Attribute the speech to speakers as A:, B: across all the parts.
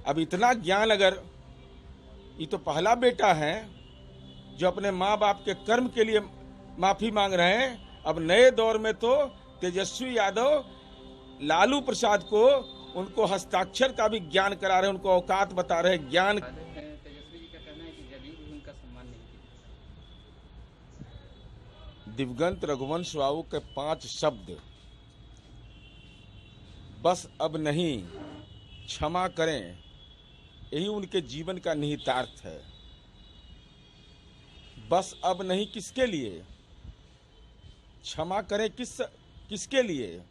A: अब इतना ज्ञान, अगर ये तो पहला बेटा है जो अपने माँ बाप के कर्म के लिए माफी मांग रहे हैं। अब नए दौर में तो तेजस्वी यादव लालू प्रसाद को, उनको हस्ताक्षर का भी ज्ञान करा रहे हैं, उनको औकात बता रहे हैं ज्ञान।
B: तेजस्वी जी का कहना है कि जदयू भी उनका सम्मान नहीं किया।
A: दिवंगत रघुवंश बाबू के 5 शब्द, बस अब नहीं, क्षमा करें, यही उनके जीवन का निहितार्थ है। बस अब नहीं किसके लिए, क्षमा करें किसके लिए,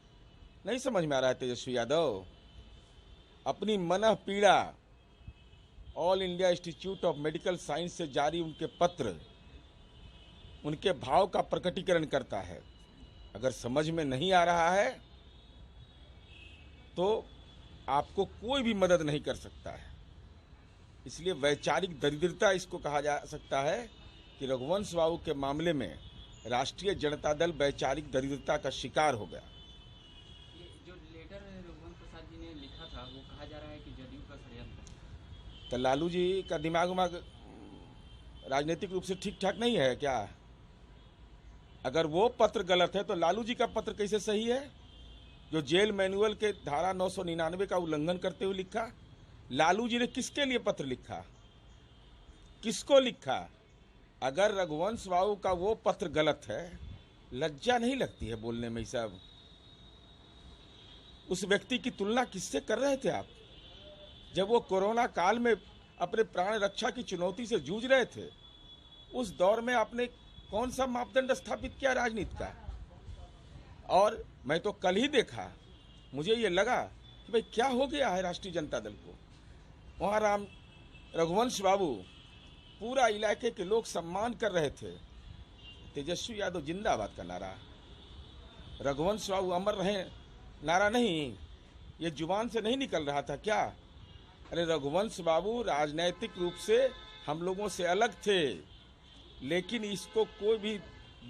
A: नहीं समझ में आ रहा है तेजस्वी यादव। अपनी मनः पीड़ा all India institute of medical science से जारी उनके पत्र उनके भाव का प्रकटीकरण करता है। अगर समझ में नहीं आ रहा है तो आपको कोई भी मदद नहीं कर सकता है। इसलिए वैचारिक दरिद्रता इसको कहा जा सकता है कि रघुवंश बाबू के मामले में राष्ट्रीय जनता दल वैचारिक दरिद्रता का शिकार हो गया।
B: ये जो लेटर रघुवंश प्रसाद जी ने लिखा था, वो कहा जा रहा है कि जदयू का षड्यंत्र।
A: तो लालू जी का दिमाग राजनीतिक रूप से ठीक ठाक नहीं है क्या? अगर वो पत्र गलत है तो लालू जी का पत्र कैसे सही है, जो जेल मैनुअल के धारा 999 का उल्लंघन करते हुए लिखा? लालू जी ने किसके लिए पत्र लिखा, किसको लिखा? अगर रघुवंश बाबू का वो पत्र गलत है, लज्जा नहीं लगती है बोलने में? सब उस व्यक्ति की तुलना किससे कर रहे थे आप, जब वो कोरोना काल में अपने प्राण रक्षा की चुनौती से जूझ रहे थे? उस दौर में आपने कौन सा मापदंड स्थापित किया राजनीति का? और मैं तो कल ही देखा, मुझे ये लगा कि भाई क्या हो गया है राष्ट्रीय जनता दल को। वहाँ रघुवंश बाबू, पूरा इलाके के लोग सम्मान कर रहे थे। तेजस्वी यादव जिंदाबाद का नारा, रघुवंश बाबू अमर रहे नारा नहीं, ये जुबान से नहीं निकल रहा था क्या? अरे रघुवंश बाबू राजनैतिक रूप से हम लोगों से अलग थे, लेकिन इसको कोई भी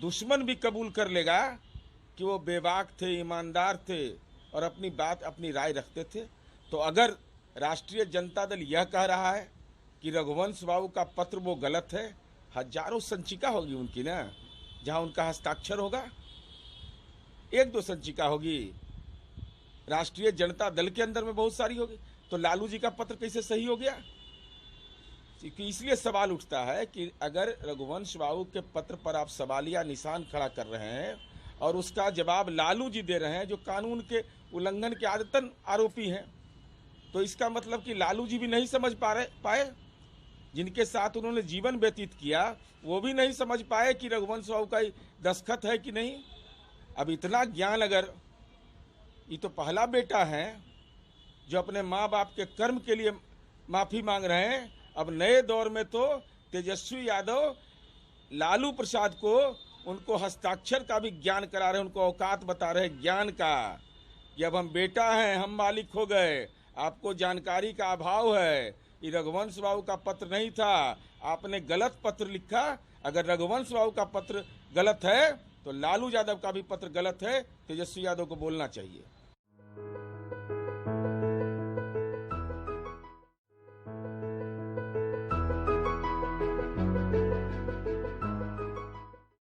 A: दुश्मन भी कबूल कर लेगा कि वो बेबाक थे, ईमानदार थे और अपनी बात, अपनी राय रखते थे। तो अगर राष्ट्रीय जनता दल यह कह रहा है कि रघुवंश बाबू का पत्र वो गलत है, हजारों संचिका होगी उनकी ना, जहां उनका हस्ताक्षर होगा। 1-2 संचिका होगी, राष्ट्रीय जनता दल के अंदर में बहुत सारी होगी। तो लालू जी का पत्र कैसे सही हो गया? इसलिए सवाल उठता है कि अगर रघुवंश बाबू के पत्र पर आप सवालिया निशान खड़ा कर रहे हैं और उसका जवाब लालू जी दे रहे हैं, जो कानून के उल्लंघन के आदतन आरोपी हैं, तो इसका मतलब कि लालू जी भी नहीं समझ पाए, जिनके साथ उन्होंने जीवन व्यतीत किया, वो भी नहीं समझ पाए कि रघुवंश बाबू का दस्तखत है कि नहीं। अब इतना ज्ञान, अगर ये तो पहला बेटा है जो अपने माँ बाप के कर्म के लिए माफी मांग रहे हैं। अब नए दौर में तो तेजस्वी यादव लालू प्रसाद को, उनको हस्ताक्षर का भी ज्ञान करा रहे हैं, उनको औकात बता रहे हैं ज्ञान का कि अब हम बेटा हैं, हम मालिक हो गए, आपको जानकारी का अभाव है। ये रघुवंश बाबू का पत्र नहीं था, आपने गलत पत्र लिखा। अगर रघुवंश बाबू का पत्र गलत है तो लालू यादव का भी पत्र गलत है, तेजस्वी यादव को बोलना चाहिए।